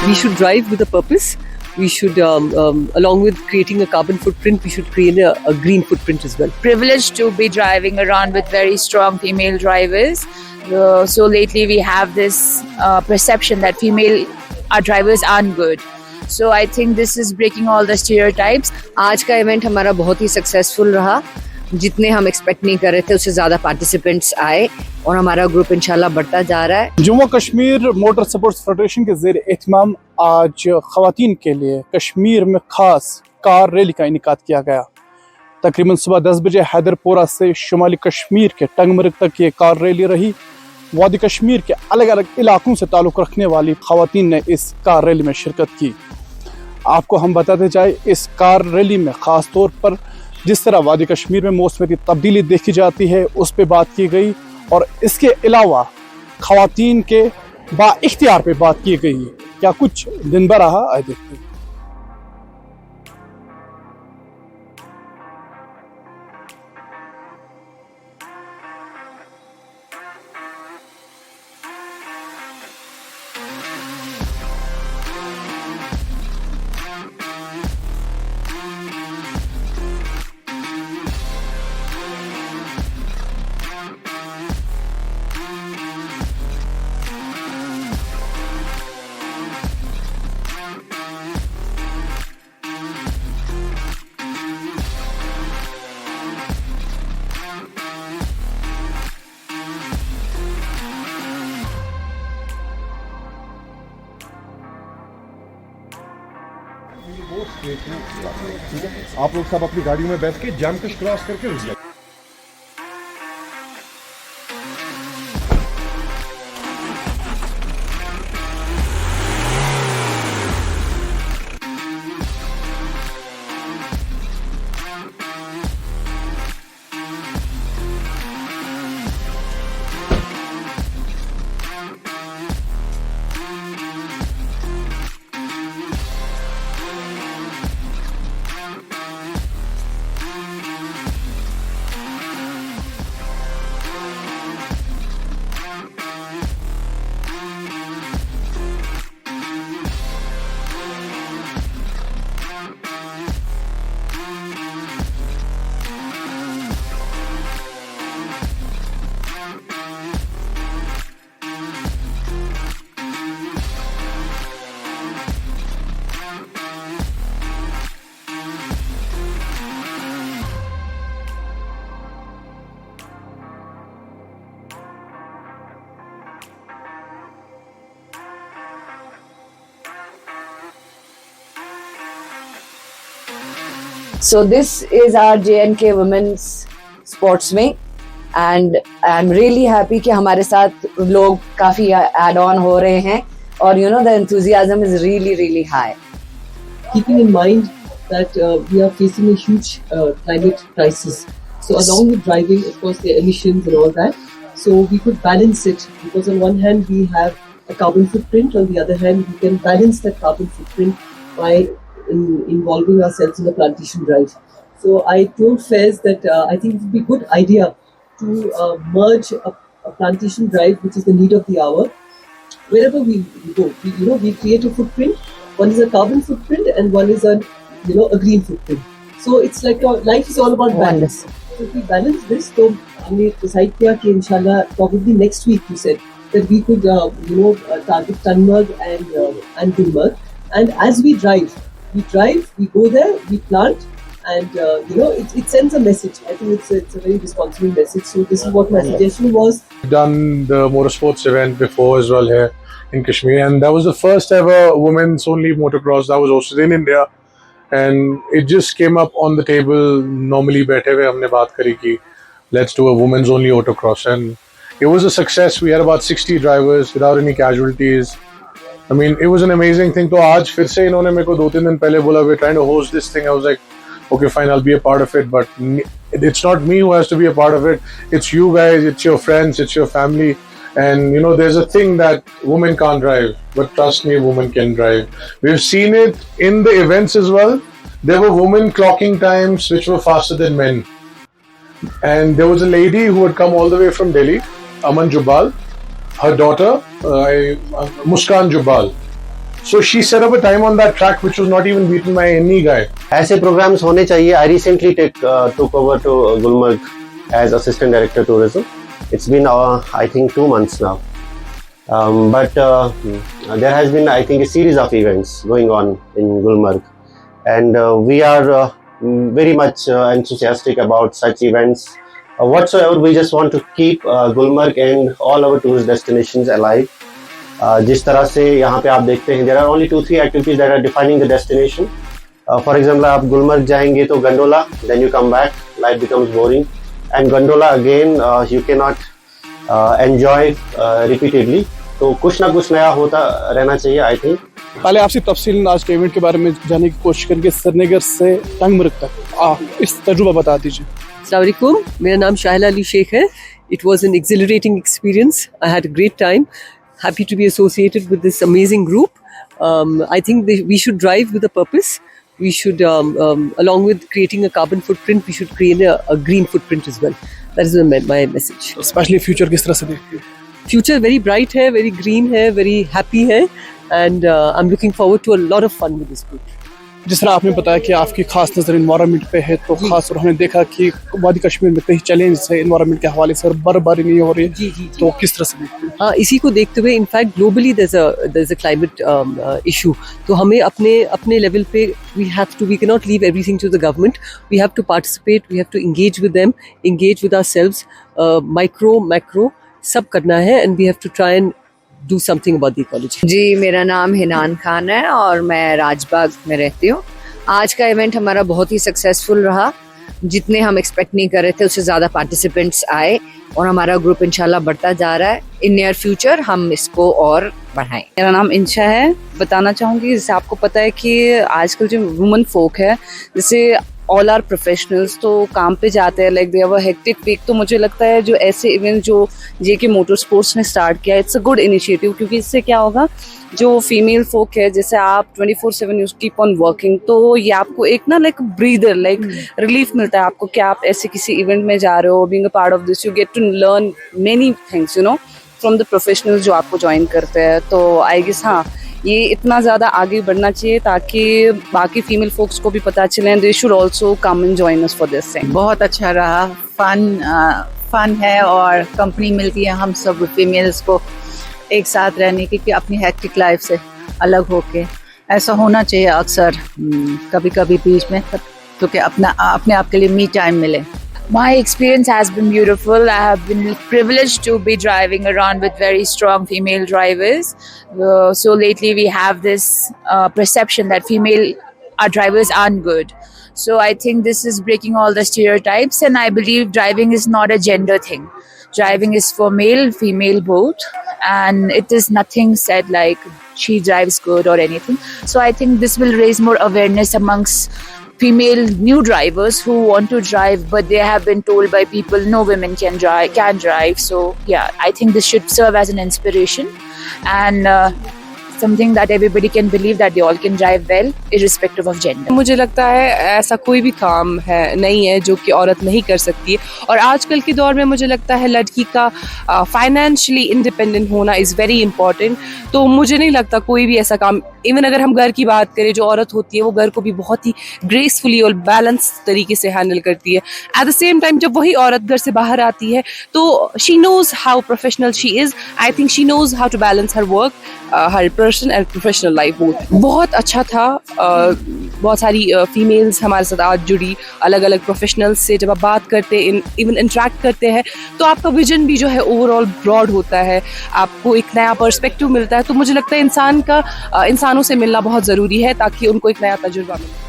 we should drive with a purpose. We should, along with creating a carbon footprint, we should create a green footprint as well. Privileged to be driving around with very strong female drivers. So lately we have this perception that female drivers aren't good. So I think this is breaking all the stereotypes. आज का event हमारा बहुत ही successful रहा. जितने हम expect नहीं कर रहे थे उससे ज़्यादा पार्टिसिपेंट्स आए और हमारा ग्रुप इंशाल्लाह बढ़ता जा रहा है. Jammu Kashmir motor sports federation के ज़ेर एहतमाम आज ख़वातीन के लिए कश्मीर में ख़ास कार रैली का इनेकाद किया गया. तकरीबन सुबह 10 बजे हैदरपोरा से शुमाली कश्मीर के टंगमर्ग तक ये कार रैली रही. वादी कश्मीर के अलग अलग इलाकों से ताल्लुक़ रखने वाली ख़वातीन ने इस कार रैली में शिरकत की. आपको हम बताते जाए, इस कार रैली में ख़ास तौर पर जिस तरह वादी कश्मीर में मौसमी तब्दीली देखी जाती है उस पर बात की गई और इसके अलावा ख़वातीन के बाइख्तियार पे बात की गई. क्या कुछ दिन भर रहा, आए देखते हैं. आप लोग सब अपनी गाड़ियों में बैठ के जैम कश क्रॉस करके रुक जाए. So this is our J&K Women's Sports Wing and I'm really happy कि हमारे साथ लोग काफ़ी add on हो रहे हैं और you know the enthusiasm is really high. Keeping in mind that we are facing a huge climate crisis. So along with driving, of course, the emissions and all that. So we could balance it because on one hand we have a carbon footprint, on the other hand we can balance that carbon footprint by involving ourselves in a plantation drive. So I told Faiz that I think it would be a good idea to merge a plantation drive, which is the need of the hour. Wherever we go, we create a footprint. One is a carbon footprint and one is a green footprint. So it's like life is all about balance. So if we balance this, so we decide that inshallah probably next week you said that we could target Tanmurg and Gulmarg. And as we drive, we go there, we plant, and it sends a message. I think it's a very responsible message. So this is what my suggestion was. We've done the motorsports event before as well here in Kashmir, and that was the first ever women's only motocross that was hosted in India. And it just came up on the table. Normally, बैठे हुए हमने बात करी कि let's do a women's only autocross, and it was a success. We had about 60 drivers without any casualties. I mean, it was an amazing thing. तो आज फिर से इन्होंने मेरे को 2-3 दिन पहले बोला we're trying to host this thing. I was like, okay, fine, I'll be a part of it. But it's not me who has to be a part of it. It's you guys, it's your friends, it's your family. And there's a thing that women can't drive, but trust me, women can drive. We've seen it in the events as well. There were women clocking times which were faster than men. And there was a lady who had come all the way from Delhi, Aman Jubbal. Her daughter, Muskan Jubbal. So she set up a time on that track which was not even beaten by any guy. ऐसे programmes होने चाहिए. I recently took over to Gulmarg as assistant director tourism. It's been I think 2 months now. But there has been, I think, a series of events going on in Gulmarg, and we are very much enthusiastic about such events. Whatsoever, we just want to keep Gulmarg and all our tourist destinations alive. जिस तरह से यहाँ पे आप देखते हैं, there are only 2-3 activities that are defining the destination. For example, आप गुलमर्ग जाएंगे तो gondola, then you come back, life becomes boring, and gondola again you cannot enjoy repeatedly. तो कुछ ना कुछ नया होता रहना चाहिए, I think. पहले आपसे तफसील आज के इवेंट के बारे में जानने की कोशिश करेंगे. श्रीनगर से टंगमर्ग तक इस तजुर्बा बता दीजिए. अस्सलाम वालेकुम, मेरा नाम शाहिला अली शेख है. It was an exhilarating experience. I had a great time. Happy to be associated with this amazing group. I think we should drive with a purpose. We should, along with creating a carbon footprint, we should create a green footprint as well. That is my message. Specially future किस तरह से देखते हैं? Future very bright है, very green है, very happy है, and I'm looking forward to a lot of fun with this group. जिस तरह आपने बताया कि आपकी खास नज़र इन्वायरमेंट पे है, तो खास और हमने देखा कि वादी कश्मीर में कई चैलेंज है इन्वायरमेंट के हवाले से और बर्फबारी नहीं हो रही है. जी. तो किस तरह से देखते हैं? हाँ, इसी को देखते हुए in fact globally there's a climate issue. तो हमें अपने लेवल पे we cannot leave everything to the government. We have to participate, we have to engage with them, engage with ourselves, micro, macro, सब करना है, and we have to try and do something about the ecology. जी, मेरा नाम हिनान खान है और मैं राजबाग में रहती हूँ. आज का इवेंट हमारा बहुत ही सक्सेसफुल रहा. जितने हम एक्सपेक्ट नहीं कर रहे थे उससे ज़्यादा पार्टिसिपेंट्स आए और हमारा ग्रुप इंशाल्लाह बढ़ता जा रहा है. इन नियर फ्यूचर हम इसको और बढ़ाएं. मेरा नाम इंशा है. बताना चाहूँगी, जैसे आपको पता है कि आजकल जो वुमेन फोक है, जैसे ऑल आर प्रोफेशनल्स, तो काम पे जाते हैं, like they have a hectic week. तो मुझे लगता है जो ऐसे इवेंट जो जेके मोटर स्पोर्ट्स ने स्टार्ट किया, इट्स अ गुड इनिशिएटिव. क्योंकि इससे क्या होगा, जो फीमेल फोक है, जैसे आप 24/7 यू कीप ऑन वर्किंग, तो ये आपको एक ना लाइक ब्रीदर, लाइक रिलीफ मिलता है आपको कि आप ऐसे किसी इवेंट में जा रहे हो. Being a part of this you get to learn many things, you know, from the professionals जो आपको ज्वाइन करते हैं. तो आई गेस हाँ, ये इतना ज़्यादा आगे बढ़ना चाहिए ताकि बाकी फीमेल फोक्स को भी पता चले. They should also come and join us for this thing. बहुत अच्छा रहा. फन है और कंपनी मिलती है हम सब फीमेल्स को एक साथ रहने की, कि अपनी हेक्टिक लाइफ से अलग होके. ऐसा होना चाहिए अक्सर, कभी कभी बीच में, क्योंकि अपने आप के लिए मी टाइम मिले. My experience has been beautiful. I have been privileged to be driving around with very strong female drivers. So lately we have this perception that female drivers aren't good. So I think this is breaking all the stereotypes, and I believe driving is not a gender thing. Driving is for male, female both, and it is nothing said like she drives good or anything. So I think this will raise more awareness amongst female new drivers who want to drive, but they have been told by people no women can drive. So yeah, I think this should serve as an inspiration and something that everybody can believe that they all can drive well irrespective of gender. मुझे लगता है ऐसा कोई भी काम है नहीं है जो कि औरत नहीं कर सकती है. और आजकल के दौर में मुझे लगता है लड़की का फाइनेंशियली इंडिपेंडेंट होना इज़ वेरी इंपॉर्टेंट. तो मुझे नहीं लगता कोई भी ऐसा काम, इवन अगर हम घर की बात करें, जो औरत होती है वो घर को भी बहुत ही ग्रेसफुली और बैलेंस तरीके से हैंडल करती है. एट द सेम टाइम जब वही औरत घर से बाहर आती है तो she knows how professional she is. I think she knows how to balance her work, her personal and professional life both. बहुत अच्छा था. बहुत सारी फीमेल्स हमारे साथ आज जुड़ी, अलग अलग प्रोफेशनल्स से. जब आप बात करते हैं, इवन इंटरेक्ट करते हैं, तो आपका विजन भी जो है ओवरऑल ब्रॉड होता है, आपको एक नया पर्सपेक्टिव मिलता है. तो मुझे लगता है इंसानों से मिलना बहुत ज़रूरी है ताकि उनको एक नया तजुर्बा मिले.